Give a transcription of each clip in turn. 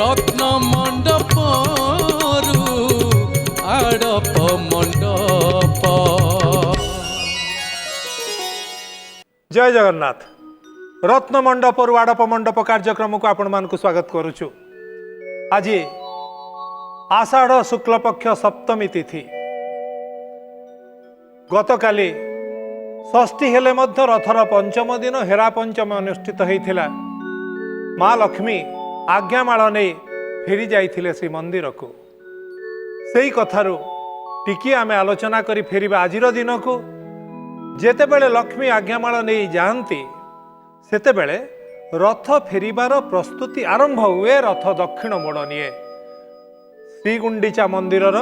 रत्न मंडपरू आड़प मंडप। जय जगन्नाथ। रत्न मंडप और आड़प मंडप कार्यक्रम को आपण मान स्वागत करुचु। आज आषाढ़ शुक्ल पक्ष सप्तमी तिथि। गतकाली षष्ठी हेले मध्य रथर पंचम दिन हेरा पंचम अनुष्ठित होता। माँ लक्ष्मी आज्ञामाल नहीं फेरी जाइथिले श्री मंदिर को। सेई कथारू टिकी आमे आलोचना करी फेरिबा आजिर दिन को। जेतेबेले लक्ष्मी आज्ञामाल नहीं जाती सेतेबेले रथ फेरिबार प्रस्तुति आरंभ हुए। रथ दक्षिण मोड़ निए श्रीगुंडीचा मंदिरर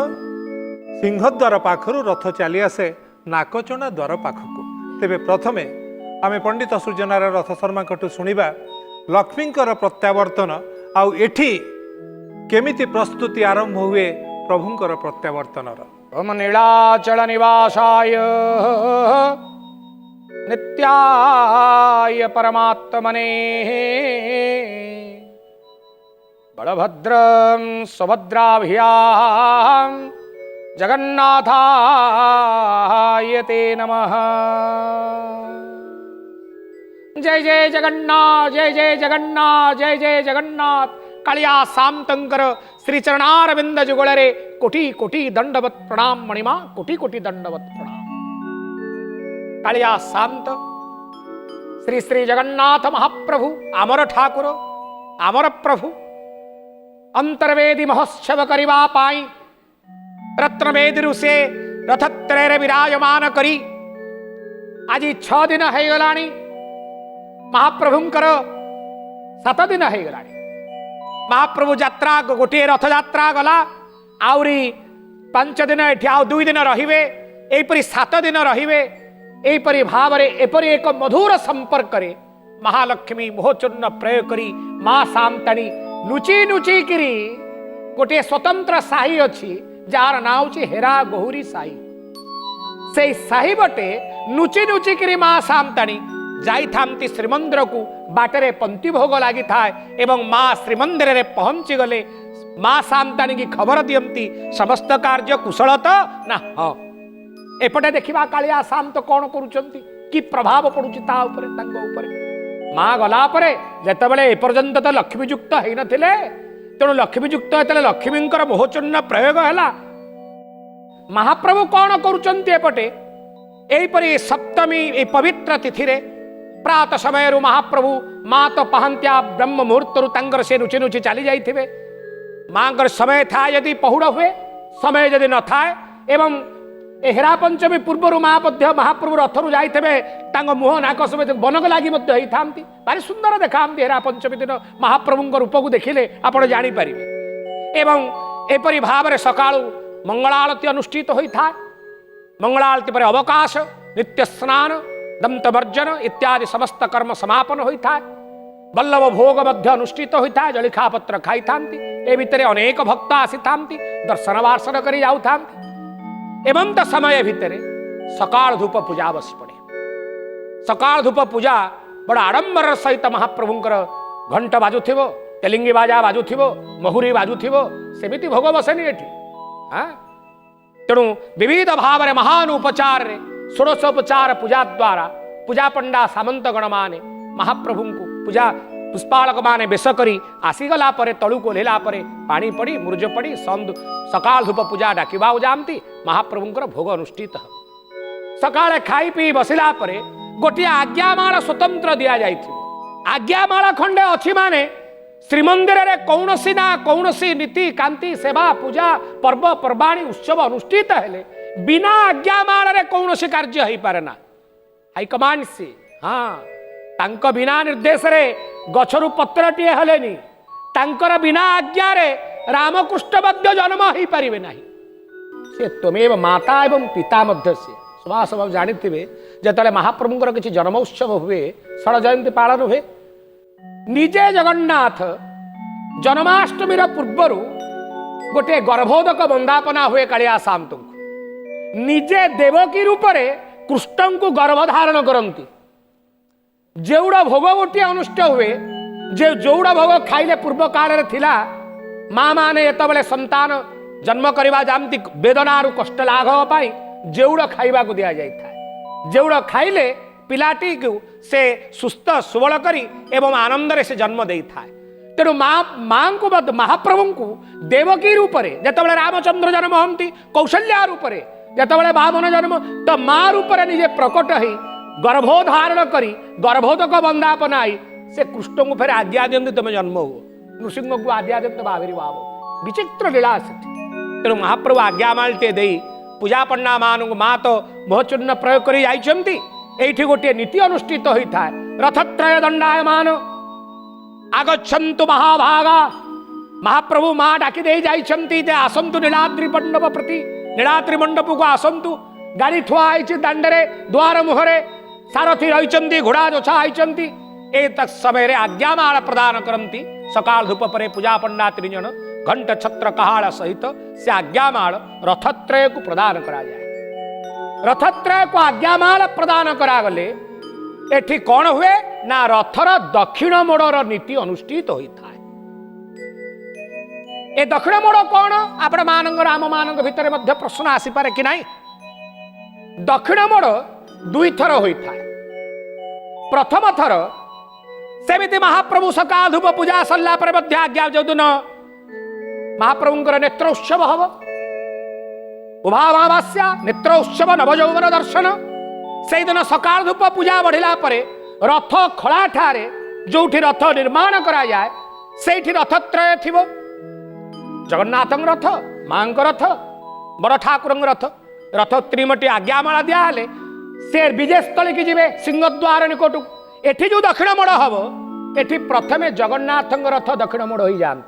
सिंहद्वार पाखरु रथ चली आसे नाकचना द्वार पाखक। तेबे प्रथमे आमे पंडित सूर्यनारायण रथ शर्मा कटु शुणिबा लक्ष्मींकर प्रत्यावर्तन आउ एठी केमिति प्रस्तुति आरंभ हुए प्रभुंकर प्रत्यावर्तनर। ओम नीलाचल निवासाय नित्याय परमात्मने बलभद्रं सुभद्राभ्यां जगन्नाथाय ते नमः। जय जय जगन्नाथ, जय जय जगन्नाथ, जय जय जगन्नाथ। कालिया सामतंकर श्री चरणारविंद जुगलरे कोटि कोटि दंडवत प्रणाम। मणिमा कोटि कोटि दंडवत प्रणाम। कालिया सामत श्री श्री जगन्नाथ महाप्रभु आमर ठाकुर आमर प्रभु अंतर्वेदी महोत्सव करवा पाई रत्नवेदी से रथत्रय विराजमान करी आज 6 दिन हो गलानी। महाप्रभुंकर 7 दिन हो गलानी। महाप्रभु यात्रा गोटे रथ यात्रा गला आउरी 5 दिन एठी आउ 2 दिन रहिबे। एपरि 7 दिन रहिबे। एपरि भावरे एपरि एक मधुर संपर्क रे महालक्ष्मी मोहचूर्ण प्रयोग करी माँ सामताणी लुचि लुचि किरी गोटे स्वतंत्र साही अच्छी जार ना होची हेरा गौरी साही। से साही बटे नुचि नुचि किरी माँ सामताणी जाई थामती श्रीमंदिर को बाटरे पंक्ति भोग लगी थाए एवं माँ श्रीमंदिर रे पहुंची गले माँ सामताणी की खबर दियंती समस्त कार्य कुशल तो ना। हाँ एपटे देखिबा कालिया साम तो कौन करूचंती कि प्रभाव पड़ुची ता उपरे तांगो उपरे। माँ गला परे जेतेबेले एपर्यंत तो लक्ष्मीयुक्त होई नथिले तेणु लक्ष्मीयुक्त होते लक्ष्मींकर मोहचूर्ण प्रयोग हैला। महाप्रभु कौन करूचंती एपटे एपरि सप्तमी ए पवित्र तिथि रे प्रात समय महाप्रभु माँ तो पहंत्या ब्रह्म मुहूर्त तांगर से नुचि नुचि चली जाइथिबे। माँकर समय था यदि पहुड़ हुए समय यदि न थाए एवं हेरा पंचमी पूर्वर माँ महाप्रभु रथरु जाइथिबे तांग मुह नाक सब बनक लागी मध्य होई थांती। भारी सुंदर देखांती हेरा पंचमी दिन महाप्रभुंकर रूप को देखिले आपण जानि परिबे। एवं एपरि भावरे सकाळु मंगलारती अनुष्ठित होई था। मंगलारती पर अवकाश नित्य स्नान दंतवर्जन इत्यादि समस्त कर्म समापन होता है। बल्लभ भोग मध्य अनुष्ठित होता है। जलिखा पत्र खाई थांती। ए भितर अनेक भक्त आसी थांती दर्शन वार्शन करी जाऊ थांती। एवं त समय भितर सकाळ धूप पूजा बस पड़े। सकाळ धूप पूजा बड़ा आडंबर सहित महाप्रभुंकर घंट बाजुथिबो तेलिंगी बाजा बाजुथिबो महुरी बाजुथिबो सेमिति भोग बसेनी एठी। हाँ तेणु विविध भाव महान उपचार षोडशोपचार पूजा द्वारा पूजा पंडा सामंत गण माने महाप्रभु को पूजा पुष्पालक माने बेश करी आसीगला परे तलू को लेला परे पानी पड़ी मुर्ज पड़ी सकाळ धूप पूजा डाकिबाऊ जामती। महाप्रभुंकर भोग अनुष्ठित हो। सकाळे खाई पी बसिला परे गोटे आज्ञामाळ स्वतंत्र दिया जाइथिबो। आज्ञामाळ खंडे अछि माने श्रीमंदिर रे कौनसी ना कौनसी नीति कांति सेवा पूजा पर्व पर्वाणी उत्सव अनुष्ठित हेले बिना आज्ञामाळ रे कौनसी कार्य होई पारे ना। हाईकमांड से हाँ तांको बिना निर्देश रे गछरु पत्रटिए हलेनी तांकर बिना आज्ञा रे रामकृष्ण मध्य जन्म होई परिबे नाही। से तमेव माता एवं पिता मध्य से सभा सब जानिथिबे जेतले महाप्रभुंकर किछि जन्म उत्सव हुए षड जयंती पालन हुए निजे जगन्नाथ जन्माष्टमी पूर्वर गोटे गर्भोदक वंदापना हुए कालिया सामतु निजे देवकी रूप रे कृष्ण को गर्भधारण करती। जेउड़ा भोग गोटे अनुष्ठ हुए जे जोड़ा भोग खाइले पूर्व काल थिला माँ माने ये संतान जन्म करवा जाती वेदनारू कष्ट लाघव पाई जेउड़ खाइबा को दिया जाए जेउड़ खाइले पिलाटी को से सुस्थ सुबल करी एवं आनंद से जन्म दे थाए तेणु माँ को महाप्रभु को देवकी रूप से जितेबाला रामचंद्र जन्म हमती कौशल्या रूप से जितेबाला वामन जन्म तो माँ रूप से निजे प्रकट हो गर्भोधारण करी गर्भोदक बंदापनाई से कृष्ण को फिर आज्ञा दिखते तुम जन्म हो नृसिंह को आज्ञा दिखते आविर्भाव विचित्र लीला से तेणु महाप्रभु आज्ञा मालटे दे पूजा पण्डा मान माँ तो मोहचूर्ण प्रयोग कर एठी गोटे नीति अनुष्ठित होता है रथत्रय दंडायमान आगच्छन्तु महाभागा महाप्रभु माँ डाकी दे जाइछन्ति आसन्तु नीलाद्रि मंडप प्रति नीलाद्रि मंडप को आसन्तु गाड़ी थुआ है दांडे द्वार मुहरे सारथी रही घोड़ा जोछा होती एक समय आज्ञामाल प्रदान करती सकाल धूप पर पूजा पंडा 3 जन घंट छत्र कहाड़ सहित से आज्ञामाल रथत्रय को प्रदान करा जाए रथत्रय को आज्ञामाल प्रदान करागले एठी कौन हुए ना रथर दक्षिण मोड़र नीति अनुष्ठित होता है ए दक्षिण मोड़ कौन आपण मानक राम मानक भितर मध्य प्रश्न आसीपारे कि नहीं दक्षिण मोड़ 2 थर होता है प्रथम थर सेमिति महाप्रभु सकाल धूप पूजा सरला पर मध्य आज्ञा जो दिन महाप्रभुंकर नेत्र उत्सव हम उभामावास्या नेत्र उत्सव नवजौवन दर्शन से दिन सकाल धूप पूजा बढ़िला परे रथ खड़ा ठारे जोठी रथ निर्माण करा जाए सेठी रथत्रय थिबो जगन्नाथ रथ माँ रथ बड़ ठाकुर रथ रथ त्रिमटी आज्ञामाला दिया हेले से विजयस्थली की जीवे सिंहद्वार निकट एठी जो दक्षिण मोड़ हम एठी प्रथमे जगन्नाथ रथ दक्षिण मोड़ हो जाती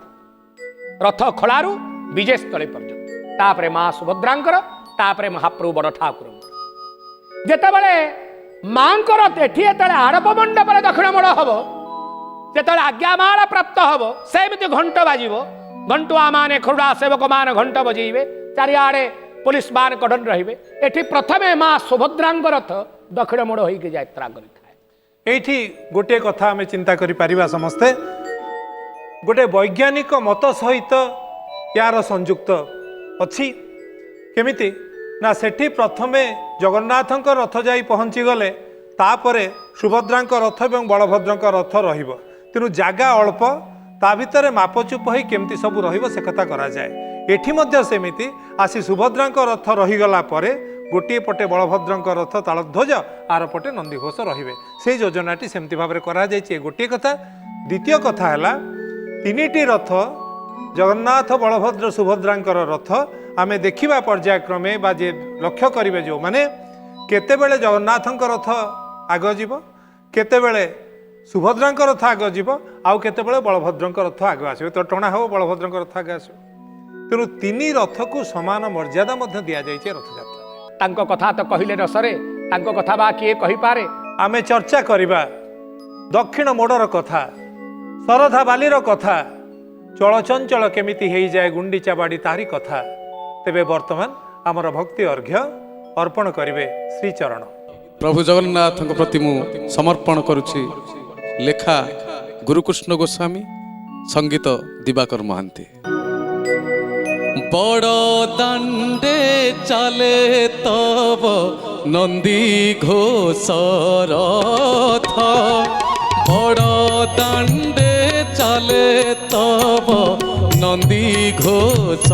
रथ खड़ारू विजयस्थली पर्यंत तापरे माँ सुभद्रांकर तापरे महाप्रभु बड़ ठाकुर जेतेबेले माँ रथ एठी आड़प मंडप दक्षिण मोड़ हम जो आज्ञामाला प्राप्त हम सेमती घंट बाजिबो घंटुआ माने खुड़ा सेवक मान घंट बजेबे चारिआडे पुलिस मान कड़न रहिबे एठी प्रथमे माँ सुभद्रांग रथ दक्षिण मोड़ होइके यात्रा करिथाय एठी गोटे कथा आमे चिंता करि परिबा समस्ते गोटे वैज्ञानिक मत सहित यार संयुक्त अच्छी केमिति ना सेठी प्रथमे जगन्नाथଙ୍କ रथ जाई पहुँची गले तापरे सुभद्राଙ୍କ रथ एवं बलभद्रଙ୍କ रथ रहिबो तेणु जागा अल्प ता भितर मापचुप होई केमती सब रहिबो से कथा करा जाए एठी मध्य सेमिति आसी सुभद्राଙ୍କ रथ रहीगला परे गोटे पटे बलभद्रଙ୍କ रथ तालध्वज आर पटे नंदीघोष रहिबे से योजनाटी सेमती भाबरे करा जायछि गोटे कथा द्वितीय कथा हैला 3टी रथ जगन्नाथ बलभद्र सुभद्रांकर रथ आमे देखिबा पर्यायक्रमे बा जे लक्ष्य करिवे जो माने केतेबेले जगन्नाथଙ୍କ रथ आग जीव केतेबेले सुभद्रांक रथ आग जीव आउ केतेबेले बलभद्रଙ୍କ रथ आग आसो तो टणा हो बलभद्रଙ୍କ रथ आग आसो तेणु 3 रथ को समान मर्यादा मध्य दिया जाइए रथयात्रा तांको कथा तो कहले न सरे तांको कथा बा किए कहि पारे आमे चर्चा करिबा दक्षिण मोड़र कथा सरधा बालीर कथा चलचंचल केमिति हेई जाए गुंडीचा बाड़ी तारी कथा तेबे वर्तमान आमर भक्ति अर्घ्य अर्पण करिवे श्रीचरण प्रभु जगन्नाथ प्रति मु समर्पण करुछि लेखा गुरुकृष्ण गोस्वामी संगीत दिवाकर महांती बड़ दांडे चले तब नंदी घोष रथ बड़ दांडे चले तब नंदी घोष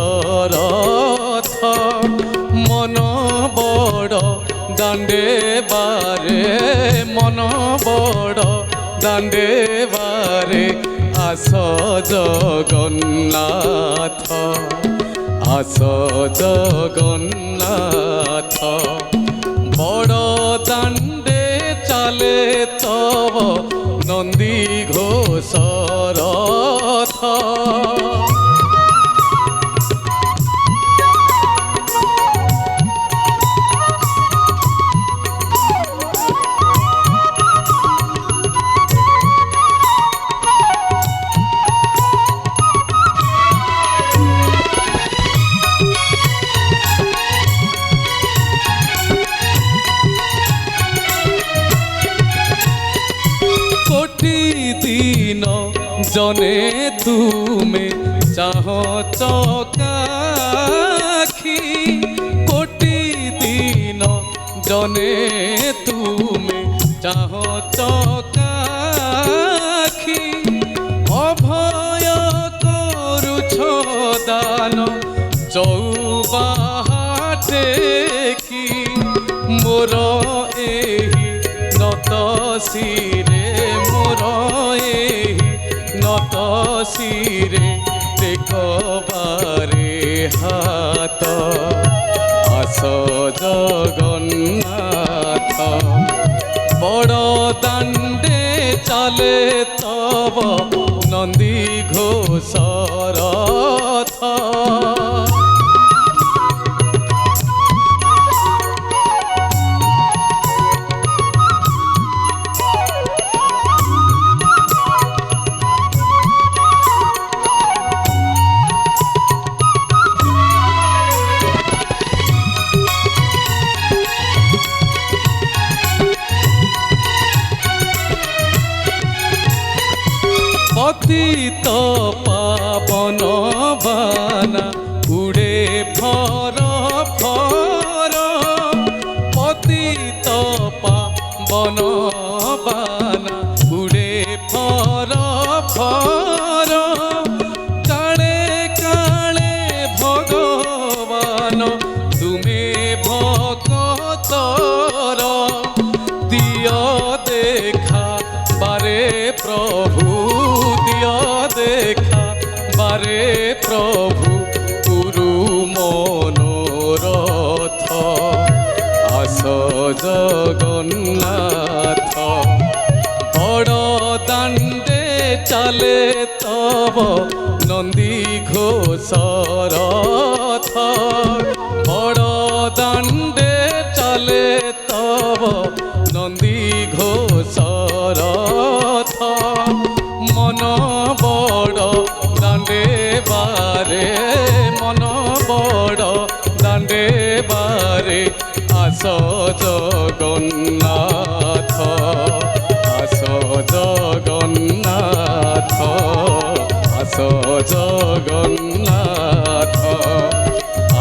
रथ मन बड़ दांडे बारे मन बड़ दांडे बारे आस जगन्नाथ आस जगन्नाथ बड़ दांडे चले तब नंदी घोष रथ जने तुमे চাহ চকাখি কোটি দিন জনে তুমি চাহ চকাখি অভয় করুছ দান চৌবাহাটে কি মোর এই নত শিরে মোর এই নত শিরে দেখবারে হাত আস জগন্নাথ বড় দাণ্ডে চালে তব নন্দী ঘোষ রথ। পতিত পাবন বানা উড়ে ফর ফর পতিত পাবন বানা উড়ে ফর ফর কালে কালে ভগবান তুমি ভকতর দিয় দেখা বারে প্রভু দেখা বারে প্রভু গুরু মনোরথ আস জগন্নাথ বড় দাণ্ডে চালে তব নন্দী ঘোষ রথ বড় দাণ্ডে চালে তব নন্দী ঘোষ রথ মন বড় দাণ্ডে বারে মন বড় দাণ্ডে বারে আস জগন্নাথ আস জগন্নাথ আস জগন্নাথ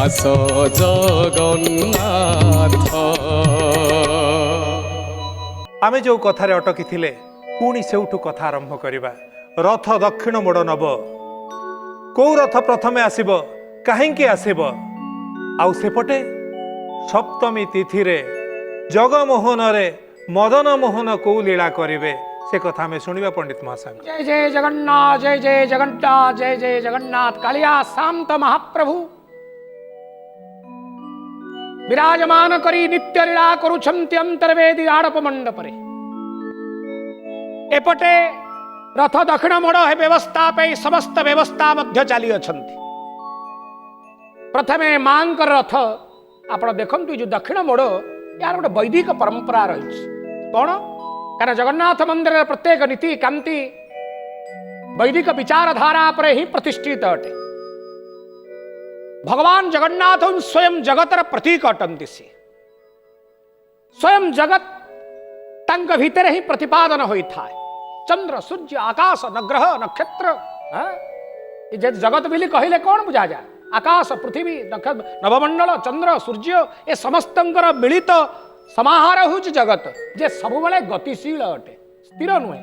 আস জগন্নাথ। ଆମେ ଯେଉଁ କଥାରେ ଅଟକିଥିଲେ ପୁଣି ସେଉଠୁ କଥା ଆରମ୍ଭ କରିବା। ରଥ ଦକ୍ଷିଣ ମୋଡ଼ ନବ, କେଉଁ ରଥ ପ୍ରଥମେ ଆସିବ, କାହିଁକି ଆସିବ, ଆଉ ସେପଟେ ସପ୍ତମୀ ତିଥିରେ ଜଗମୋହନରେ ମଦନ ମୋହନ କେଉଁ ଲୀଳା କରିବେ ସେ କଥା ଆମେ ଶୁଣିବା ପଣ୍ଡିତ ମହାଶୟ। जय जय जगन्नाथ जय जय जगन्नाथ जय जय जगन्नाथ। कालिया शांत महाप्रभु विराजमान करी नित्य लीला करुछन्ति अंतर्वेदी आड़प मंडपरे। एपटे रथ दक्षिण मोड़ है व्यवस्था पे समस्त व्यवस्था मध्य चली अछंती। प्रथमे मांकर रथ आपण देखंतु जो दक्षिण मोड़ यार गोटे वैदिक परंपरा रही कौन कारण जगन्नाथ मंदिर प्रत्येक नीति कांति वैदिक विचारधारा पर ही प्रतिष्ठित अटे। भगवान जगन्नाथ स्वयं जगतर प्रतीक अटंती से स्वयं जगत तंग भीतर ही प्रतिपादन होता है। चंद्र सूर्य आकाश नग्रह नक्षत्र जगत बिली कहले कौन बुझा जाए आकाश पृथ्वी नवमंडल चंद्र सूर्य ए समस्त मिलित समाहार हूँ जगत जे सब बड़े गतिशील अटे स्थिर नुहे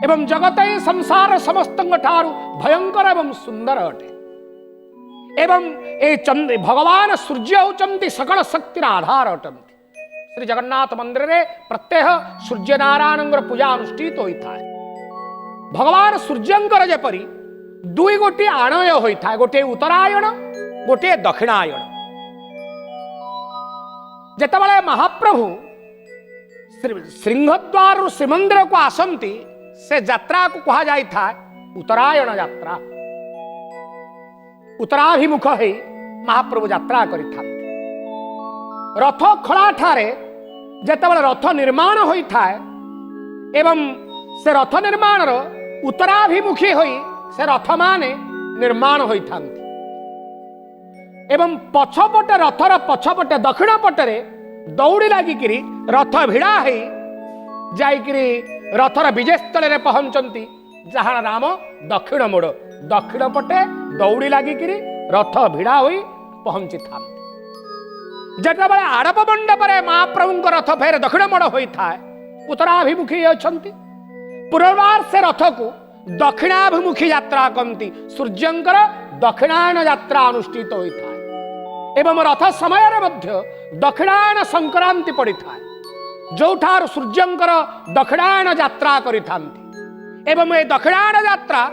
एवं जगत ही संसार समस्त भयंकर एवं सुंदर अटे। एवं ए भगवान सूर्य होचंती सकल शक्तिर आधार अटंती। श्री जगन्नाथ मंदिर रे प्रत्यह सूर्य नारायण पूजा अनुष्ठित होता है। भगवान सूर्यंकर जेपरी दुई गोटी आणय होता है, गोटे उत्तरायण गोटे दक्षिणायण। जेतबले महाप्रभु सिंहद्वार श्रीमंदिर को आसंती से यात्रा को कहा जाय था उत्तरायण यात्रा। उत्तराभिमुख है महाप्रभु यात्रा करिथा। रथ खड़ा ठारे जेतबले रथ निर्माण होता है एवं से रथ निर्माण उत्तराभिमुखी होई से रथ माने निर्माण होता एवं पछपटे रथर पछपटे दक्षिण पटरे दौड़ी लगिकी रथ भिड़ा है जाइकिरी रथर विजय स्थल में पहुंचती जहां नाम दक्षिण मोड़ दक्षिण पटे दौड़ी लगिकी रथ भिड़ा हो पहुंची था। जब आड़प मंडप महाप्रभु रथ फेर दक्षिण मोड़ होता है उत्तराभिमुखी अच्छी पुनर्वार से रथ को दक्षिणाभिमुखी यात्रा कहती सूर्यंकर दक्षिणायन यात्रा अनुष्ठित होता है एवं रथ समय दक्षिणायन संक्रांति पड़ी था जो ठार सूर्यंकर दक्षिणायन यात्रा करिथांती एवं ये दक्षिणायन यात्रा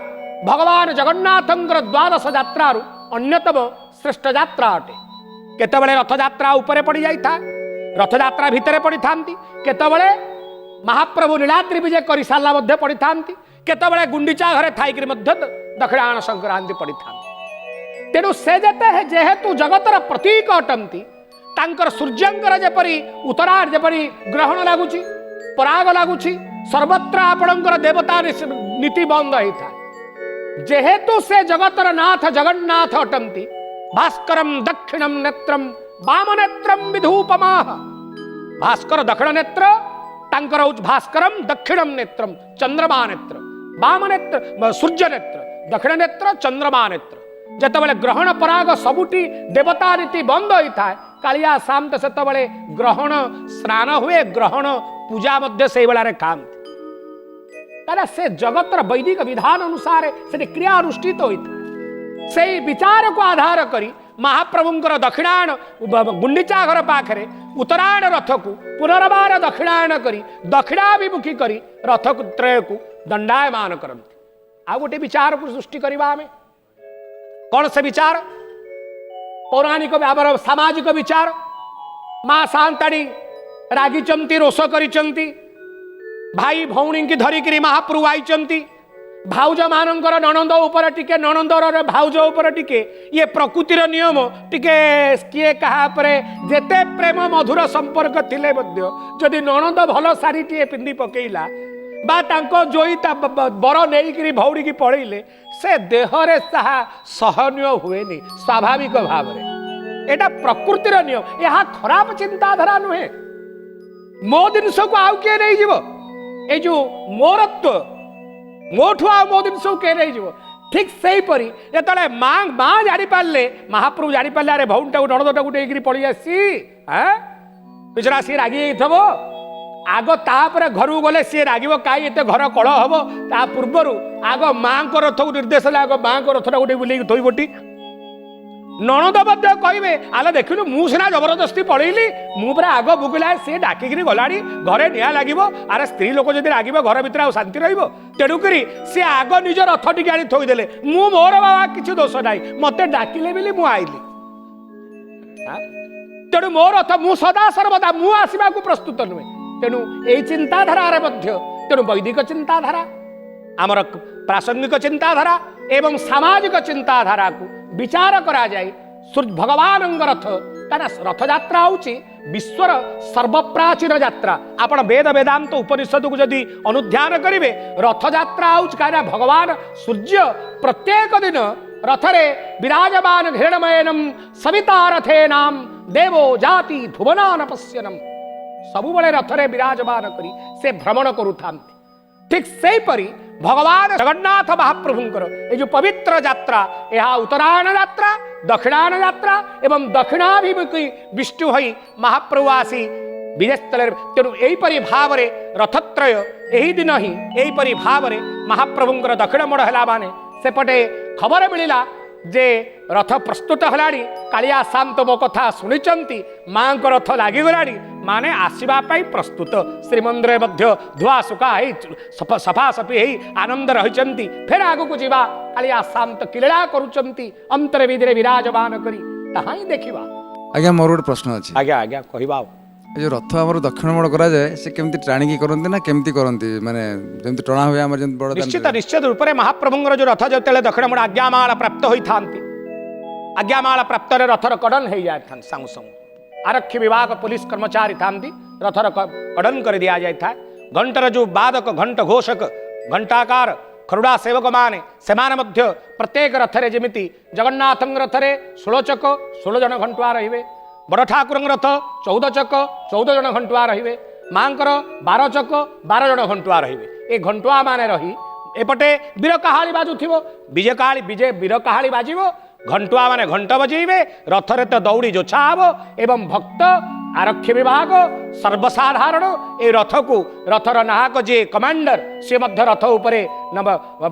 भगवान जगन्नाथंकर द्वादश यात्रारु अन्यतम श्रेष्ठ यात्रा अटे। केतबेले रथ यात्रा उपरे पड़ जाता रथ यात्रा भितर पड़ी थांती केतबेले महाप्रभु नीलाद्रि विजय कर सारा पड़ी थांती केतबेले गुंडीचा घरे थाइक दक्षिणायन संक्रांति पड़ी था। तेणु से जेहेतु जगतर प्रतीक अटंती तांकर सूर्यंकर जेपरी उत्तरायण जेपरी ग्रहण लगुच पराग लगुच सर्वत्र आपणकर देवता नीति बंद होता है जेहेतु से जगतर नाथ जगन्नाथ अटंती भास्करम दक्षिणम नेत्रम वाम नेत्रम विधूपमा भास्कर दक्षिण नेत्र तांकर भास्करम दक्षिणम नेत्रम चंद्रमा नेत्र वाम नेत्र सूर्य नेत्र दक्षिण नेत्र चंद्रमा नेत्र जितेबाला ग्रहण पराग सबुटी देवता रीति बंद होता है कालिया शांत से ग्रहण स्नान हुए ग्रहण पूजा मध्य से खाती से जगतर वैदिक विधान अनुसार से क्रिया अनुष्ठित होता है से विचार को आधार करी महाप्रभुंकर दक्षिणायन गुंडीचा घर पाखे उत्तरायण रथ को पुनर्बार दक्षिणायन करी दक्षिणाभिमुखी करी रथ त्रय को दंडायमान करती। आ गोटे विचार को सृष्टि करवा आमे कौन से विचार पौराणिक आमर सामाजिक विचार माँ शांताणी रागिचंती रोष करिचंती भाई भौणी की धरिकी महाप्रभु आईचंती भाउज मानकर ननंद उपर टिके ननंदर भाउज उपर टिके ये प्रकृतिर नियम टिके किए कहा परे जेते प्रेम मधुर संपर्क थिले मध्य जदि ननंद भल शाढ़ी टे पिंधि पकेइला बा तांको जोई बर नहीं भौड़ी की पड़ेले से देहरे ताहा सहनीय हुए स्वाभाविक भाव में एटा प्रकृतिर नियम यह खराब चिंताधारा नुहे मो जिनस को आउ किए नहीं जीव ए जो मोरत्व मोठू आ मो जिनस किए नहीं जीव ठीक से परी ये माँ माँ जानी पारे महाप्रभु जानी पारे अरे भौणटा को नणदटा को नहीं पड़ी आसी पिछड़ा सी रागी थो आग तापर घर गले सी राग कहीं एत घर कल हम ता पूर्वर आग माँ को रथ को निर्देश आग माँ को रथटा गोटे बुले थोई गोटी नणद कहे आलो देखिलु मु सीना जबरदस्ती पड़ेली मुझे आग बुगला सी डाकिक गला घरे निआ लगे आरे स्त्री लोक जब लगे घर भर शांति रेणुक सी आग निज रथ टी आनी थोदेले मु मोर बाबा किसी दोष ना मत डाकिले बोली मु आईली तेणु मो रथ मु सदा सर्वदा मु आसवा प्रस्तुत नुहे तेणु यही चिंताधारा तेणु वैदिक चिंताधारा आमर प्रासंगिक चिंताधारा एवं सामाजिक चिंताधारा को विचार करा जाए भगवान रथ क्या रथ यात्रा हूँ विश्वर सर्वप्राचीन यात्रा आपण वेद वेदांत उपनिषद को जदि अनुध्यान करेंगे रथ यात्रा हूँ क्या भगवान सूर्य प्रत्येक दिन रथरे विराजमान हिरण्मयनम सविता रथे नाम देवो जाति भुवनान पश्यनम सबुबले रथरे विराजमान करी से भ्रमण करुता ठीक से परी भगवान जगन्नाथ महाप्रभुंकर ये जो पवित्र यात्रा यह उत्तरायण यात्रा दक्षिणायन यात्रा एवं दक्षिणाभिमुखी विष्णु हई महाप्रभु आसी विजयस्थल तेणु यहीपरी भाव रथत्रय यही दिन ही यहीपरी भाव महाप्रभुंकर दक्षिण मोड़ है माने सेपटे खबर मिलला जे रथ प्रस्तुत हलाड़ी कालिया शांत मो कथा शुणी माँ को रथ लगिगला माने आसवाई प्रस्तुत श्रीमंदिर मध्य धुआ सुखा सफा सफी हो आनंद रही फेर आग को जीवा कालिया शांत क्रीड़ा करुँच अंतर विधि विराजमान करी ताहा ही देखा। आज्ञा मोर गोटे प्रश्न अच्छे आज्ञा आज्ञा कहवा जो रथ आम दक्षिण मोड़ करा जाए से केमती टाणिकी करती ना केमती करती माने जमती टणा हुए आम बड़ निश्चित निश्चित रूप से महाप्रभुंर जो रथ जो दक्षिण मोड़ आज्ञामाला प्राप्त होता आज्ञामाला प्राप्त रथर कड़न हो जाए सामू सामू आरक्षी विभाग पुलिस कर्मचारी था रथर कड़न कर दि जाए घंटर जो बादक घंट घोषक घंटाकार खरुड़ा सेवक माने प्रत्येक रथरे जमिति जगन्नाथ रथरे 16 चक 16 जन घंटुआ रे बड़ ठाकुर रथ 14 चक 14 जन घंटुआ रे माँ 12 चक 12 जन घंटुआ रे ये घंटुआ माने रही एपटे वीर काहाली बाजुथिबो विजय वीर काहाली बाजिबो घंटुआ माने घंट बजेइबे रथरे तो दौड़ी जोछा हबो एवं भक्त आरक्षी विभाग सर्वसाधारण ए रथ को रथर नाहक जे कमांडर से मध्य रथ उपरे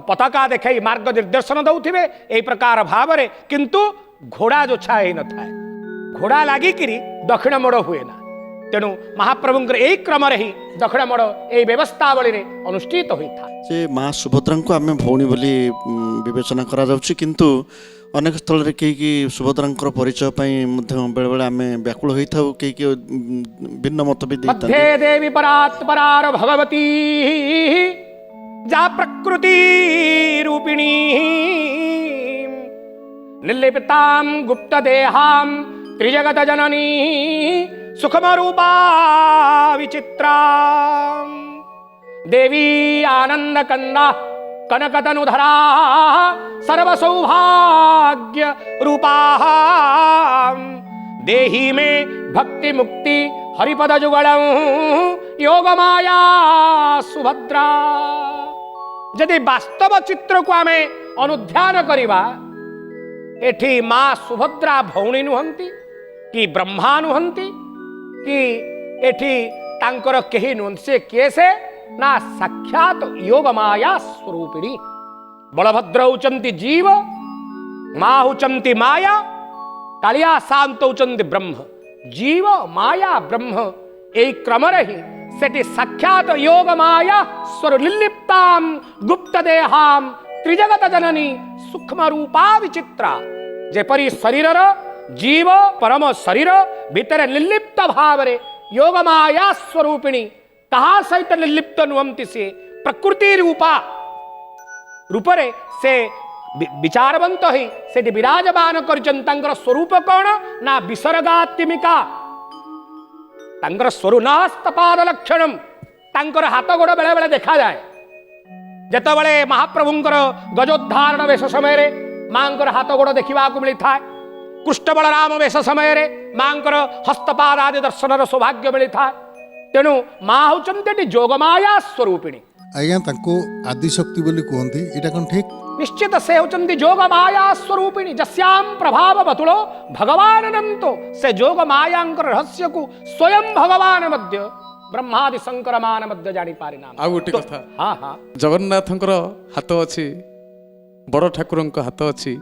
पताका देखाई मार्ग निर्देशन दउथिबे एई प्रकार भावरे किंतु घोड़ा जोछा हे न थाए घोड़ा लागिकिरी दक्षिण मोड़ हुए ना तेणु महाप्रभुंकर यही क्रम ही दक्षिण मोड़ यही व्यवस्थावली अनुष्ठित होता से माँ सुभद्रा को आम भौणी बोली विवेचना करा जाउछि किंतु अनेक स्थल रे कई सुभद्रांकर परिचय बेले बेले आम व्याकुल होता कई भिन्न मत भी मध्ये देवी परात्परार भगवती जा प्रकृति रूपिणी निर्लिप्तां गुप्त देहां त्रिजगत जननी सुखम रूपा विचित्रा देवी आनंद कंदा कनकतनुधरा सर्व सौभाग्य रूपा देही में भक्ति मुक्ति हरिपद जुगलम योग माया सुभद्रा यदि वास्तव चित्र को आमे अनुध्यान करिबा एठी माँ सुभद्रा भौणी नुहंती कि ब्रह्मा नुहंती कि एठी तांकर केही नुहंती से किए से ना साक्षात योग माया स्वरूपिणी बलभद्र उचंती जीव माँ उचंती माया कालिया शांत उचंती ब्रह्म जीव माया ब्रह्म यही क्रम रही सेठी साक्षात योग माया स्वरलिप्तां गुप्त देहां त्रिजगत जननी सूक्ष्म रूपा विचित्रा जेपरी शरीरर जीव परम शरीर भितर निर्लिप्त भाव योग माया स्वरूपिणी कहा सहित निर्लिप्त नुहंती से प्रकृति रूपा रूपरे से विचारवंत ही से विराजमान कर स्वरूप कौन ना विसर्गात्मिका तांकर स्वरूप नास्तपाद लक्षणम तांकर हाथ गोड़ बेले बेले देखा जाए जेतबेले महाप्रभुंकर गजोद्धारण वेश समय रे मांकर हाथ गोड़ देखा मिलता है कृष्ण बलराम वेश समय रे मांकर हस्तपाद आदि दर्शन सौभाग्य मिलता है तेणु माँ होचंती जोगमाया स्वरूपिणी आज्ञा तांको आदिशक्ति बोली कहते एटा कौन ठीक निश्चित से होचंती जोगमाया स्वरूपिणी जस्याम प्रभाव बतुलो भगवान अनंतो से जोगमायांकर रहस्य को स्वयं भगवान मध्य ब्रह्मादि शंकर मान मध्य जानी पारिना आ गोटे कथा हाँ हाँ जगन्नाथंकर हाथ अछि बड़ ठाकुरंक हाथ अछि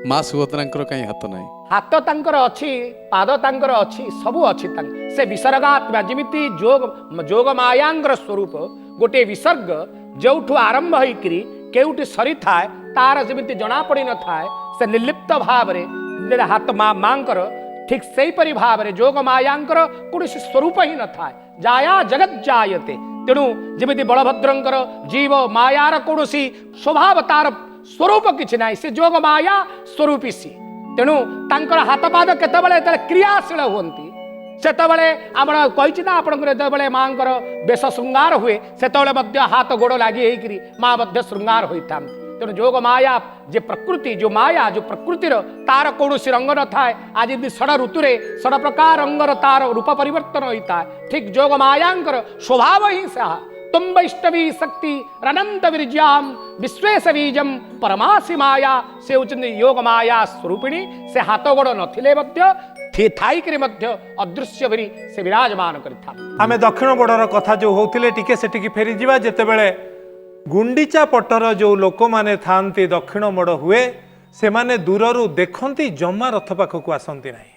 माँ सुभद्रांकर कहीं हाथ नाही हाथ तांकर अछि पाद तांकर अछि सबु अछि से विसर्गात्मा जिमिति जोग मायांकर स्वरूप गोटे विसर्ग जोठु आरंभ होइकरी केउटी सरी थाए तार जिमिति जना पड़ी न थाए से निर्लिप्त भाव रे हाथ मांकर ठीक सेही परि भाव रे जोग मायांकर कोनोसी स्वरूप ही न थाए जाया जगत जायते तेणु जिमिति बलभद्रंकर जीव मायार कोनोसी स्वभाव तार स्वरूप किछि नाही से जोग माया स्वरूपी सी तेणु तांकर हाथ पाद केतबेले क्रियाशील हुअन्ति सेतबेले आमर कहिछि ना आपनकर जेतबेले मांकर बेश श्रृंगार हुए सेतबेले मध्य हाथ गोड़ लागि हेकरी मां मध्य श्रृंगार होइताम तेणु जोग माया जे प्रकृति जो माया जो प्रकृतिर तार कौनसी रंग न थाए आज यदि षड ऋतुरे षड प्रकार रंगर तार रूप परिवर्तन होता है ठीक जोग मायांकर स्वभाव ही सह तुम वैष्णवी शक्ति अनंत विरज्याम विश्वेश बीजम परमासी माया से उचंदी योग माया स्वरूपिणी से हाथ गोड़ नथिले मध्य थाइकरी मध्य अदृश्य भरी से विराजमान करिथा आमे दक्षिण बड़र कथा जो होतिले टिके सेटिकी फेरी जिबा जेतेबेले गुंडीचा पटर जो लोक माने थांती दक्षिण मोड़ हुए से माने दूररू देखंती जमा रथ पाखक आसंती नाही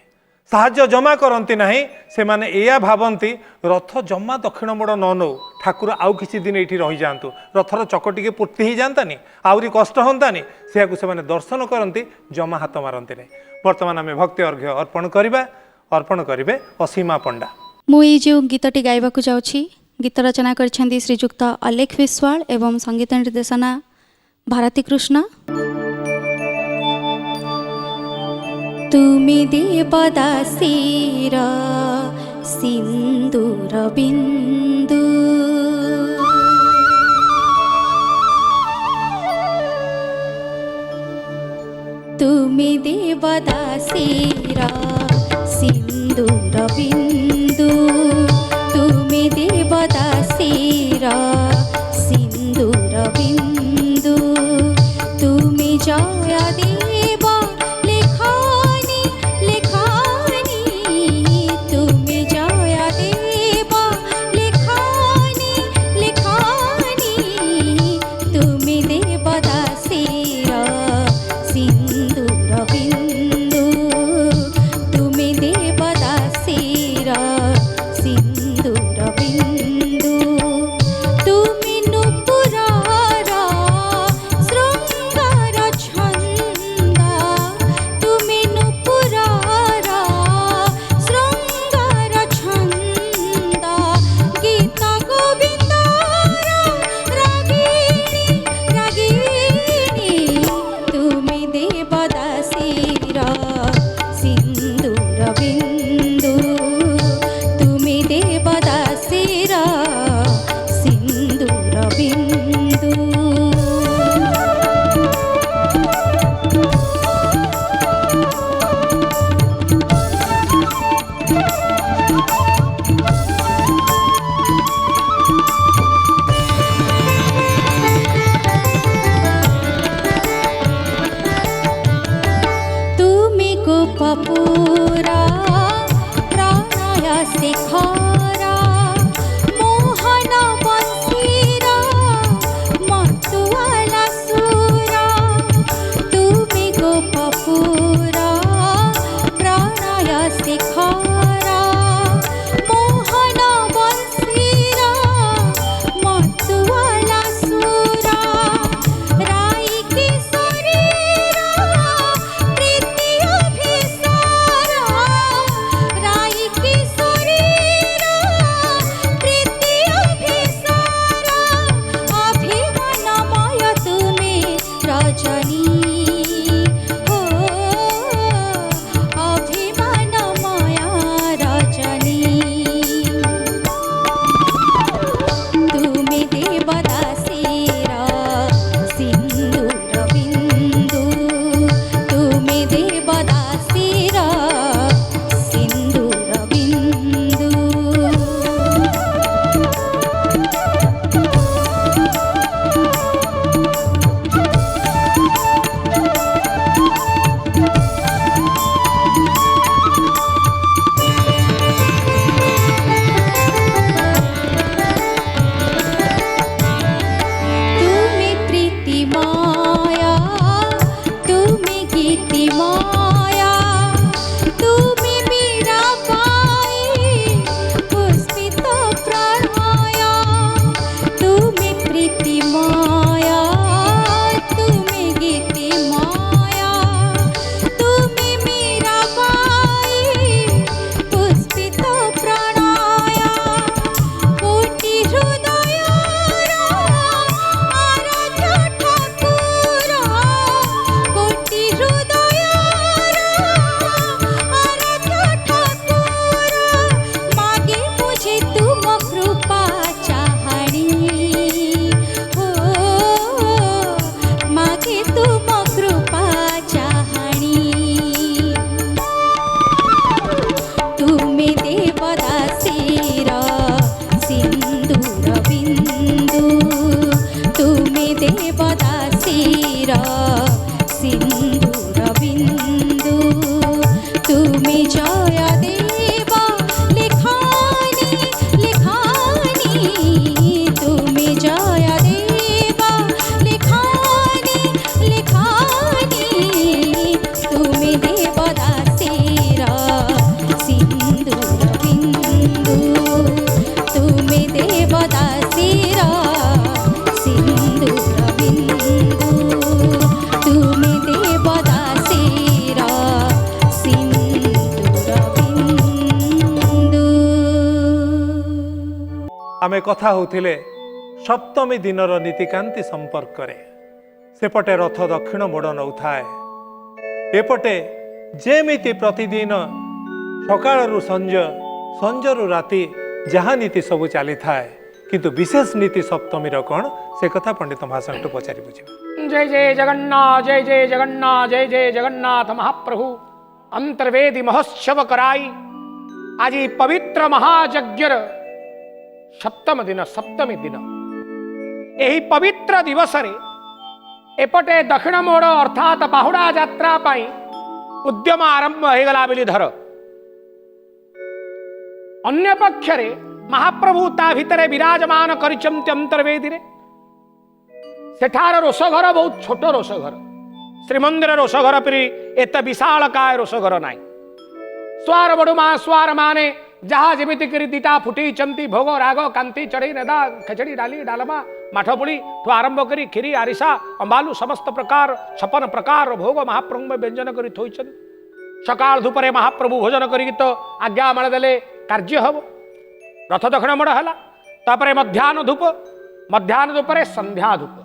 साहाଯ୍य जमा करती नाही से माने एया भावंती रथ जमा दक्षिण मोड़ न नौ ठाकुर आउ किछि दिन एठी रही जांतु रथर चकटिके पूर्ति ही जानतानी आउरी कष्ट हंतानी सेयाकु से माने दर्शन करती जमा हाथ मारती नहीं वर्तमान आमे भक्ति अर्घ्य अर्पण करिबे असीमा पंडा मु ए जो गीतटी गाइबाकु जाउछि गीत रचना करछन्ती श्रीजुक्त अलेख विश्वाल एवं संगीत निर्देशना भारती कृष्ण। तुमी देवदासीर सिन्दूर बिन्दु तुमी देवदासीर सिन्दूर बिन्दु तुमी देवदासीर सिन्दूर बिन्दु आमे कथा होथिले सप्तमी दिनर नीतिकांति संपर्करे सेपटे रथ दक्षिण मोड़ नौथाए एपटे जेमिति प्रतिदिन सकाळरू संज संजरू राति जहाँ नीति सबू चली थाए किंतु विशेष नीति सप्तमीर कौन से कथा पंडित महाशय पचारि बुझे। जय जय जगन्नाथ, जय जय जगन्नाथ, जय जय जगन्नाथ महाप्रभु। अंतर्वेदी महोत्सव कराई आज पवित्र महायज्ञर सप्तम दिन सप्तमी दिन यही पवित्र दिवस रे एपटे दक्षिण मोड़ अर्थात बाहुड़ा यात्रा पाई उद्यम आरंभ हो गला बोली धर। अन्य पक्षरे महाप्रभु ता भितरे विराजमान करिचंती अंतर्वेदी रे। सेठार रोषघर बहुत छोट रोषघर, श्रीमंदिर रोषघर परी एत विशाल काय रोषघर नाई। स्वार बड़ुमा स्वार माने जहाँ जेमिति करी दिटा फुटी चंती भोग राग कांति चढ़ी नदा खिचड़ी डाली डालमा माठपुड़ी ठू आरंभ करी खीरी आरिसा अंबालू समस्त प्रकार 56 प्रकार भोग महाप्रभु में व्यंजन करी थोइछन। सकाल धूपरे महाप्रभु भोजन करी तो आज्ञा माड़ देले कार्य हब। रथ दक्षिण मोड़ है, तापरे मध्याह्न धूपरे संध्या धूप,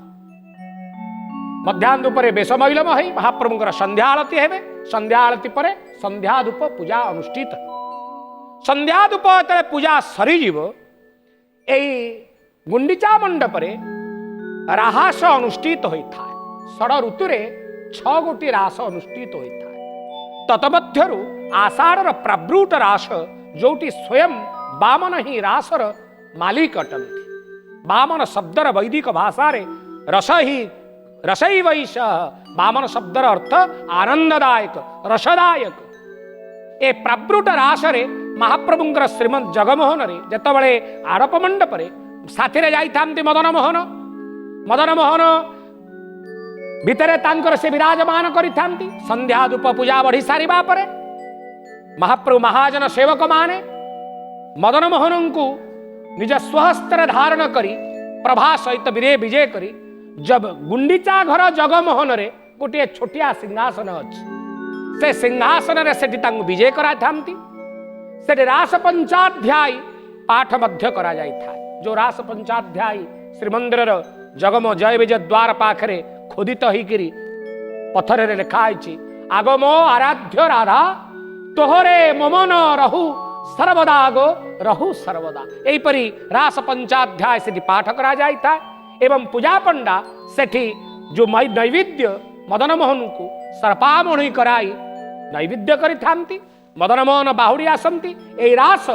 मध्याह्न धूपरे बेश मैलम है महाप्रभुंकर संध्या आलती है। संध्या आलती पर संध्या धूप पूजा अनुष्ठित। संध्या धूप जो पूजा सरीजीव यही गुंडीचा मंडपरे राहास अनुष्ठित होता है। षड ऋतुरे 6 गोटी रास अनुष्ठित होता है। ततमध्यरु आषाढ़ प्रावृत रास जोटी स्वयं बामन ही रासर मालिक अटंती। बामन शब्दर वैदिक भाषा रे रसई वैश बामन शब्दर अर्थ आनंददायक रसदायक। ए प्रावृत रासरे महाप्रभुंकर श्रीमंत जगमोहन रे जेतबळे आड़प मंडपरे साथी रे जाइथांती मदन मोहन भितरे तांकर से विराजमान करिथांती। संध्या धूप पूजा बढ़ी सारिबा परे महाप्रभु महाजन सेवक माने मदन मोहन को निज स्वहस्तर धारण करी प्रभा सहित विजय करी जब गुंडीचा घर जगमोहन रे गोटे छोटिया सिंहासन अच्छी से सिंहासन रे सेठी तांको विजय कराथांती। सेठी रास पंचाध्यायी पाठ मध्य करा जाई था। जो रास पंचाध्यायी श्रीमंदिर जगम जय विजय द्वार पाखरे खोदित होइकरी पत्थर रे लिखा है आगमो आराध्य राधा तोहरे ममन रहु सर्वदा गो रहु सर्वदा। एहीपरी रास पंचाध्याय सेठी पाठ करा जाई था एवं पूजा पंडा सेठी जो नैवेद्य मदन मोहन को सर्पामणि कराई नैवेद्य करिथांती। मदन मोहन बाहुड़ी आसंती। ए रास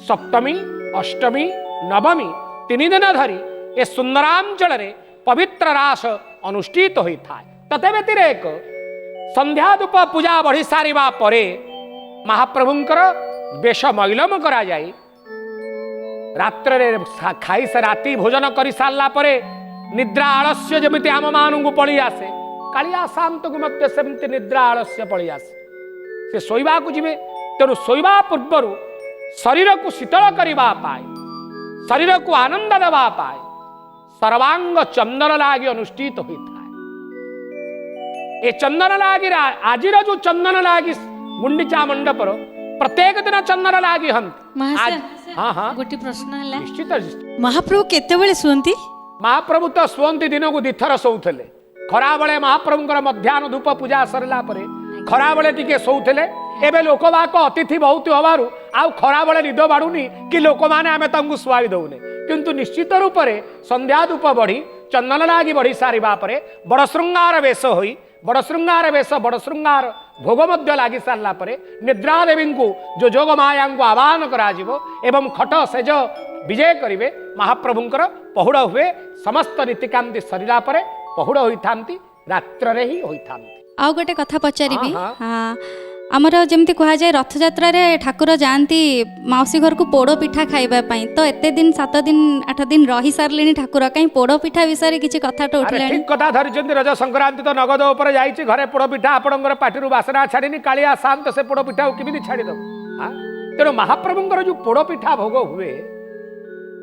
सप्तमी अष्टमी नवमी 3 दिन धरी ए सुंदरांचल रे पवित्र रास अनुष्ठित होता है। तते व्यतिरेक संध्या धूप पूजा बढ़ी सारिबा परे महाप्रभुंकर बेश मैलम करा जाई। रात्र रे खाई से राति भोजन करी सारला परे निद्रा आलस्य जमिति आम मानू पड़ी आसे कालिया शांत को मत सेमती निद्रा आलस्य पड़ी आसे। से शोइबा को जीवे तेणु शोइबा पूर्वर शरीर को शीतल करबा पाए शरीर को आनंद देवा पाए सर्वांग चंदन लागी अनुष्ठित होता है। ये चंदन लागी आज जो चंदन लागी गुंडीचा मंडपर प्रत्येक दिन चंदन लागी हम हाँ गोटे प्रश्न है निश्चित महाप्रभु केतेबेले सुनती? महाप्रभु तो शुअंती दिन को 2 थर शोउथले। खरा बेले महाप्रभुंकर मध्याह्न धूप पूजा सरला परे खरा बेले टिके शोउथले। एबे लोकवाक अतिथि बहुत हबारु आ खरा बेले निद बाड़ुनी कि लोक माने आमे तांकु सुवाई दउने। किंतु निश्चित रूप से संध्या धूप बढ़ी चंदन लागी बढ़ी सारिबा परे बड़ श्रृंगार वेश होई बड़ श्रृंगार भोग मध्य लागी सारला परे निद्रा देवी को जो जोग माया को आह्वान कराजिवो एवं खट सेज विजय करिवे। महाप्रभुंकर पहुड़ हुए समस्त नीतिकांति सरिला परे पहुड़ होइथांती रात्र रे ही होइथांती। आउ गोटे कथा पचारिबी। हाँ आमर जमती कह जाए रथ यात्रा रे ठाकुर जाती माउसी घर को पोड़ पिठा खाइबा पई तो एते दिन 7 दिन 8 दिन रही सारलेनी ठाकुर कहीं पोड़ पिठा विषय किसी कथा तो उठले ठीक कथा धरिचंती। रज संक्रांति तो नगद ऊपर जाइछि घरे पोड़ पिठा आपणकर पाटिरु बासना छाड़िनी कालिया शांत से पोड़ पिठा केमिति छाड़ी दब। तेणु महाप्रभुंकर जो पोड़ पिठा भोग हुए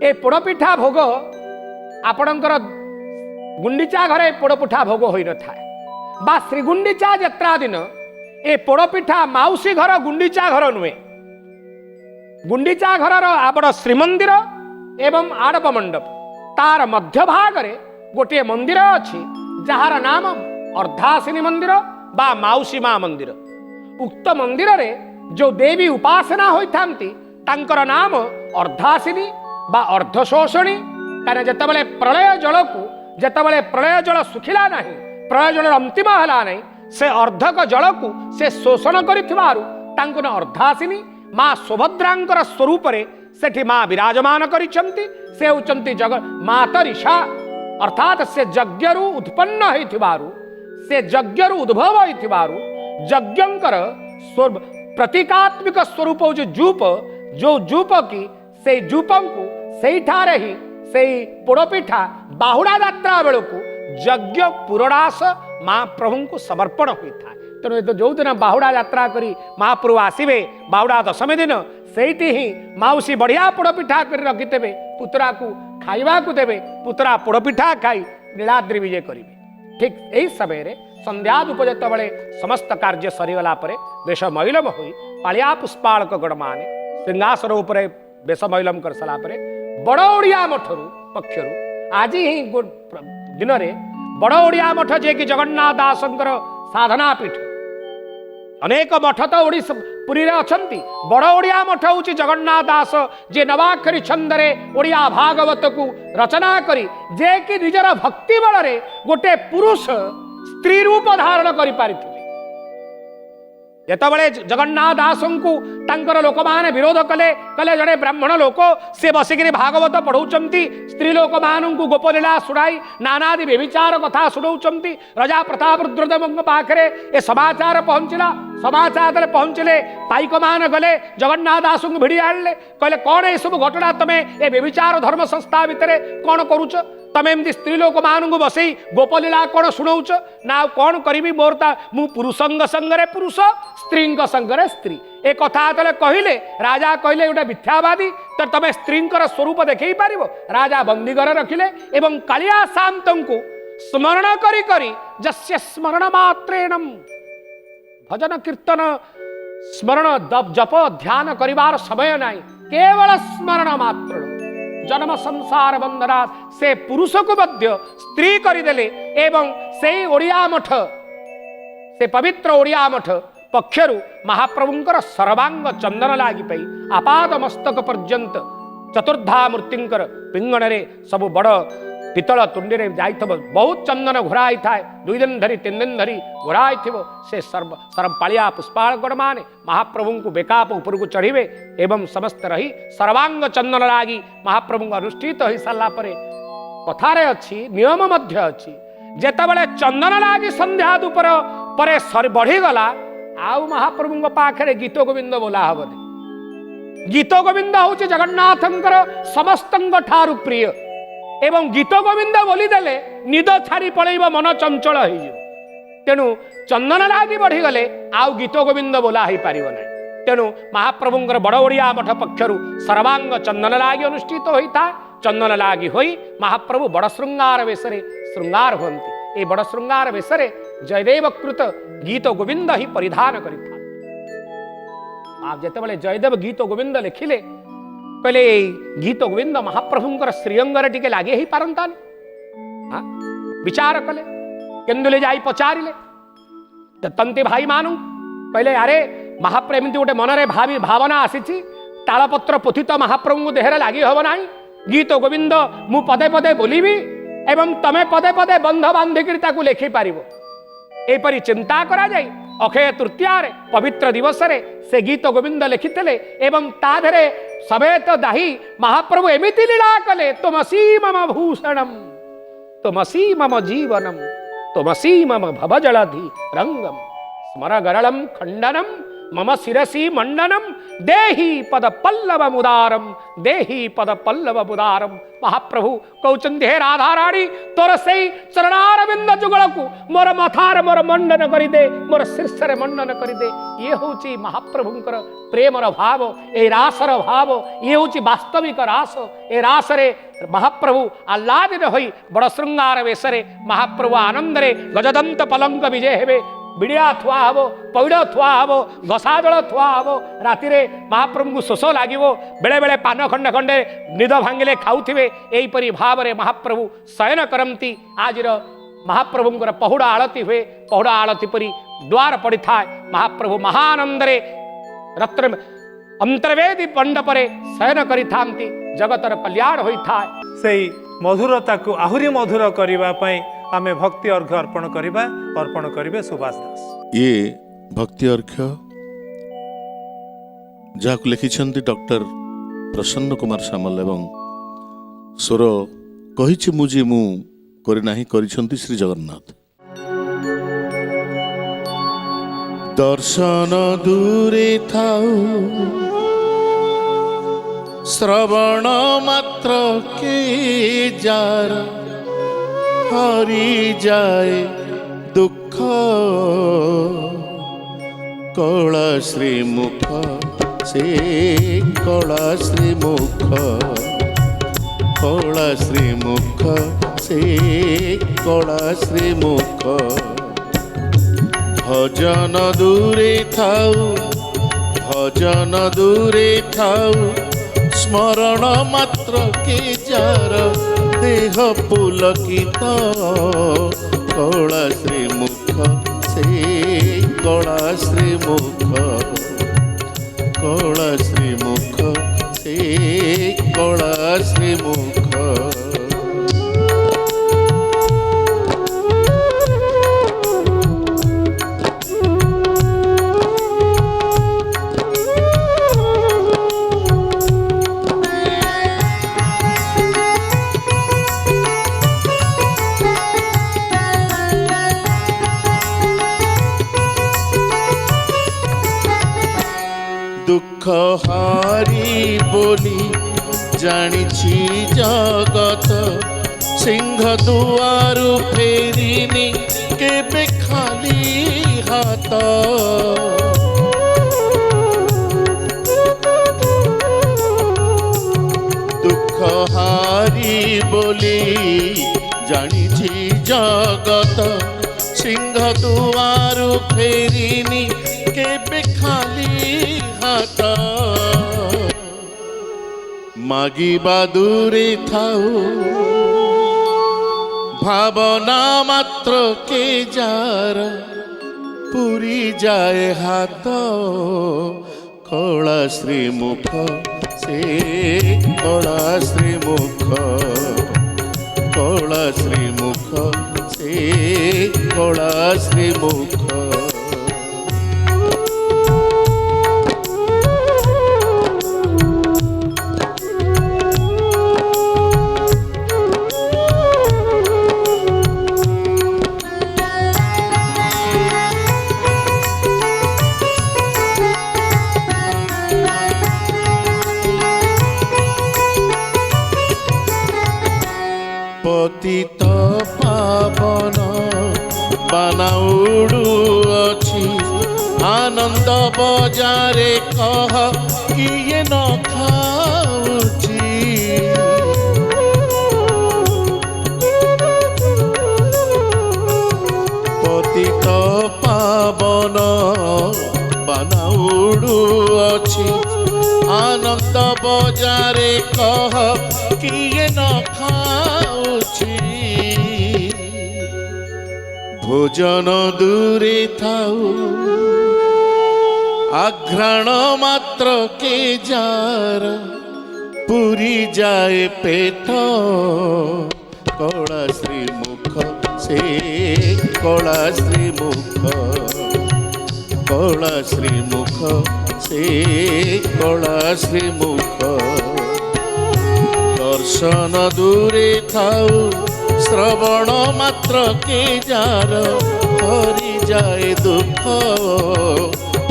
ए पोड़ पिठा भोग आपणकर गुंडीचा घरे पोड़ पिठा भोग होई न थाए बा श्री गुंडीचा यात्रा दिन ए पोड़पिठा माउसी घर गुंडीचा घर नुहे। गुंडीचा घर आपण श्रीमंदिर एवं आड़प मंडप तार मध्य भाग रे गोटे मंदिर अच्छी जार नाम अर्धासिनी मंदिर बा माउसी माँ मंदिर। उक्त मंदिर रे जो देवी उपासना होइथांती तांकर नाम अर्धासिनी बा अर्धशोषणी। कारण जेतबेले प्रलय जल सुखिला नहीं प्रलय जल अंतिम हला नहीं से अर्धक जल को से शोषण करिथिबारु तांको अर्धासिनी माँ सुभद्रांकर स्वरूप रे सेठी माँ विराजमान करिछंती। से होचंती जग मातरिषा अर्थात से यज्ञरु उत्पन्न होइथिबारु से यज्ञरु उद्भव होइथिबारु यज्ञंकर प्रतीकात्मक स्वरूप जो जूप की से जूपं को सेठारे ही से पोड़पिठा बाहुड़ा यात्रा बेलू यज्ञ पुरणास महाप्रभु को समर्पण होता है। तेणु जो दिन बाहुड़ा यात्रा करी महाप्रभु आसवे बाहुड़ा दशमी दिन सेठी ही माउसी बढ़िया पोड़पिठा कर रखिथे पुतरा को खाइबा को देवे पुतरा पोड़पिठा खाई नीलाद्रि विजय करेंगे। ठीक यही समय संध्या धूप जो समस्त कार्य सरीगला वेश मैलम हो पालिया पुष्पाड़क गण मैंने सिंहासन उपर वेश मैलम कर सारा बड़ ओडिया मठरू पक्षर आज ही दिन में बड़ ओडिया मठ जे कि जगन्नाथ दासंकर साधना पीठ अनेक मठ तो ओडिशा पुरी रे अछंती बड़ ओडिया मठ हूँ जगन्नाथ दास जे नवाक्षरी छंदरे ओडिया भागवत को रचना करी जे कि निजर भक्ति बल गोटे पुरुष स्त्री रूप धारण कर पारिथिले। जेतबळे जगन्नाथ दास को तांकर लोक माने विरोध कले कले जड़े ब्राह्मण लोक से बसिकी भागवत पढ़ाउचंती स्त्री लोक मानू गोपलीला शुणाई नानादि व्यभिचार कथा शुणाउचंती राजा प्रताप रुद्रदेव पाखरे ए समाचार पहुंचला समाचार पहुंचले पाइक मान गले जगन्नाथ दास को भिड़ी आनले कहले कौन ये सब घटना तमें ए व्यभिचार धर्म संस्था भितर कौन करूच तमें एमती स्त्री लोक मानू बसई गोपलीला कौन शुणाउच ना कौन करी मोर मु पुरुषंग संगरे पुरुष स्त्री संगरे स्त्री ए कथा तले कहले राजा कहले गोटे मिथ्यावादी तो तमें स्त्री स्वरूप देखई पार राजा बंदीगर रखिले एवं कालिया शांत को स्मरण करी करी जस्य स्मरण मात्रेणम भजन कीर्तन स्मरण जप ध्यान करिवार समय नहीं केवल स्मरण मात्र जन्म संसार बंधना से पुरुष को मध्य स्त्री करदेले एवं से ओडिया मठ से पवित्र ओडिया मठ पक्षरु महाप्रभुंकर सर्वांग चंदन लागी पई आपाद मस्तक पर्यंत चतुर्धा मूर्तिंकर पिंगणरे सब बड़ पितल तुंडी रे जाइथबो बहुत चंदन घोराई थाए 2 दिन धरी 3 दिन धरी घोराई थिबो से सर्व पालिया पुष्पाळगण माने महाप्रभु को बेकाप ऊपर को चढ़ीबे एवं समस्त रही सर्वांग चंदन लागी महाप्रभु अनुष्ठित हो सारा परे कथारे अछि नियम मध्य अछि जेतबेले चंदन लागी संध्या दुपर परे बढ़ी गला आउ महाप्रभु पाखरे गीत गोविंद बोला हबनी गीत गोविंद हूँ जगन्नाथंकर समस्तंग ठारु प्रिय एवं गीत गोविंद बोली देले निद छाड़ी पलैब मन चंचल हो तेणु चंदन लागी बढ़ीगले आउ गीत गोविंद बोला हो पार ना तेणु महाप्रभुंर बड़ ओडिया मठ पक्षर सर्वांग चंदन लागी अनुष्ठित होता चंदन लागी होई महाप्रभु बड़ श्रृंगार वेशरे श्रृंगार होती ये बड़ श्रृंगार वेशरे जयदेव कृत गीत गोविंद ही परिधान करिथा आप जेतेबेले जयदेव गीत गोविंद लिखिले कहले गीत गोविंद महाप्रभुंकर श्रीअंगर टिके लागे ही पारंतानी हाँ विचार कले केन्दुले जाई पचारिले तंती भाई मानु कहले अरे महाप्रभु एमती गोटे मनरे भावना आसीची तालपत्र पोथित महाप्रभु देहरे लागी हब नाही गीत गोविंद मु पदे पदे बोलिबी एवं तमे पदे पदे बंध बांधिकी ताकू लेखि पारिबो एपरी चिंता करा जाई अक्षय तृतीया पवित्र दिवस रे से गीत गोविंद लिखिते एवं ताधरे समेत दाही महाप्रभु एमिति लीला कले तुमसी मम भूषणम तुमसी मम जीवनम तुमसी मम भवजलधि रंगम स्मर गरलम खंडनम मम शिरसी मंडनम देहि पद पल्लव मुदारम देहि पद पल्लव मुदारम महाप्रभु कहते हे राधा राणी तोर से चरणारविंद जुगल को मोर मथार मोर मंडन करदे मोर शीर्ष मंडन करदे ये हूँ महाप्रभुंकर प्रेमर भाव ए रासर भाव ये हूँ वास्तविक रास ए रासरे महाप्रभु आह्लादित होई बड़ श्रृंगार वेशरे महाप्रभु आनंदरे गजदंत पलंक विजय हेबे बिड़िया थुआ हम पौड़ थुआ हम घसा जल थुआ हम राति महाप्रभु को शोष लगे बेले बेले पान खंडे खंडे निद भांगिले खाऊे यहीपरी भाव में महाप्रभु शयन करती आज महाप्रभुंर पहुड़ा आलती हुए पहुड़ा आलती परी द्वार पड़ी था महाप्रभु महानंदरे रत्न अंतर्वेदी मंडपरे शयन करी जगतर कल्याण होता से मधुरता को आहुरी मधुर करने आमे भक्ति अर्घ्य अर्पण करिबा अर्पण करिवे सुभाष दास ये भक्ति अर्घ्य जहाँ लिखिछन्ति डॉक्टर प्रसन्न कुमार सामल एवं स्वर कहिछि मुझे मु କରିନାହିଁ କରିଛନ୍ତି ଶ୍ରୀ ଜଗନ୍ନାଥ। ଦର୍ଶନ ଦୂରେ ଥାଉ ଶ୍ରବଣ ମାତ୍ର କେ ଯାର ହରିଯାଏ ଦୁଃଖ କଳା ଶ୍ରୀମୁଖ ସେ କଳା ଶ୍ରୀମୁଖ କଳା ଶ୍ରୀମୁଖ ସେ କଳା ଶ୍ରୀମୁଖ ଭଜନ ଦୂରେ ଥାଉ ଭଜନ ଦୂରେ ଥାଉ ସ୍ମରଣ ମାତ୍ର କେ ଯାର ଦେହ ପୁଲକିତ କଳା ଶ୍ରୀମୁଖ ସେ କଳା ଶ୍ରୀମୁଖ କଳା ଶ୍ରୀମୁଖ ସେ କଳା ଶ୍ରୀମୁଖ দুঃখ হারি বলি জানিছি জগত সিংহ দুয়ারু ফেরিনি কেবে খালি হাত দুঃখ হারি বলি জানিছি জগত সিংহ দুয়ারু ফেরিনি কেবে খালি হাত মাগিবা দূরে থাও ভাবনা মাত্র কে যার পুরি যায় হাত কলা শ্রীমুখ সে কলা শ্রীমুখ কলা শ্রীমুখ সে কলা শ্রীমুখ পতিত পাবন বানাউড়ু অছি আনন্দ বজারে কহ কিয়ে ন খাউছি পতিত পাবন বানাউড়ু অছি আনন্দ বজারে কহ কিয়ে ন খাউছি ভোজন দূরে থাও আঘ্রাণ মাত্র কে যার পুরি যায় পেট কলা শ্রীমুখ সে কলা শ্রীমুখ কলা শ্রীমুখ সে কলা শ্রীমুখ দর্শন দূরে থাও শ্রবণ মাত্র কে যার হরি যায় দুঃখ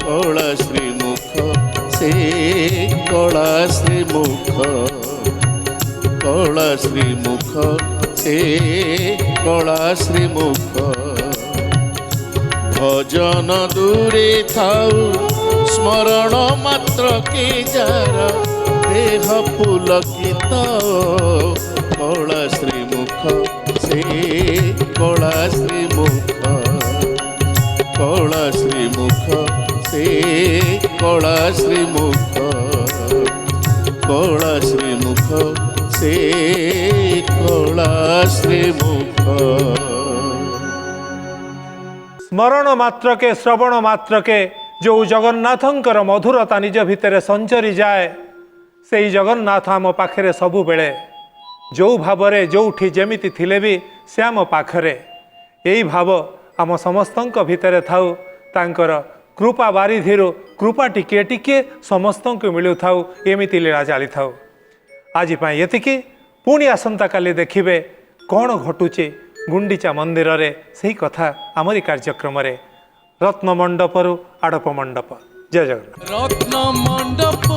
কলা শ্রীমুখ সে কলা শ্রীমুখ কলা শ্রীমুখ সে কলা শ্রীমুখ ভজন দূরে থাও স্মরণ মাত্র কে যার দেহ পুলকিত কলা শ্রীমুখ সে কলা শ্রীমুখ কলা শ্রীমুখ সে কলা শ্রীমুখ কলা শ্রীমুখ সে কলা শ্রীমুখ ସ୍ମରଣ ମାତ୍ରକେ ଶ୍ରବଣ ମାତ୍ରକେ ଯେଉଁ ଜଗନ୍ନାଥଙ୍କର ମଧୁରତା ନିଜ ଭିତରେ ସଞ୍ଚରି ଯାଏ ସେହି ଜଗନ୍ନାଥ ଆମ ପାଖରେ ସବୁବେଳେ ଯେଉଁ ଭାବରେ ଯେଉଁଠି ଯେମିତି ଥିଲେ ବି ସେ ଆମ ପାଖରେ ଏହି ଭାବ ଆମ ସମସ୍ତଙ୍କ ଭିତରେ ଥାଉ ତାଙ୍କର କୃପା ବାରିଧିରୁ କୃପା ଟିକିଏ ଟିକିଏ ସମସ୍ତଙ୍କୁ ମିଳୁଥାଉ ଏମିତି ଲୀଳା ଚାଲିଥାଉ। ଆଜି ପାଇଁ ଏତିକି। ପୁଣି ଆସନ୍ତାକାଲି ଦେଖିବେ କ'ଣ ଘଟୁଛି गुंडीचा मंदिर रे सही कथा आमरी कार्यक्रम रे रत्न मंडप आड़प मंडप। जय जगन्नाथ। रत्न मंडप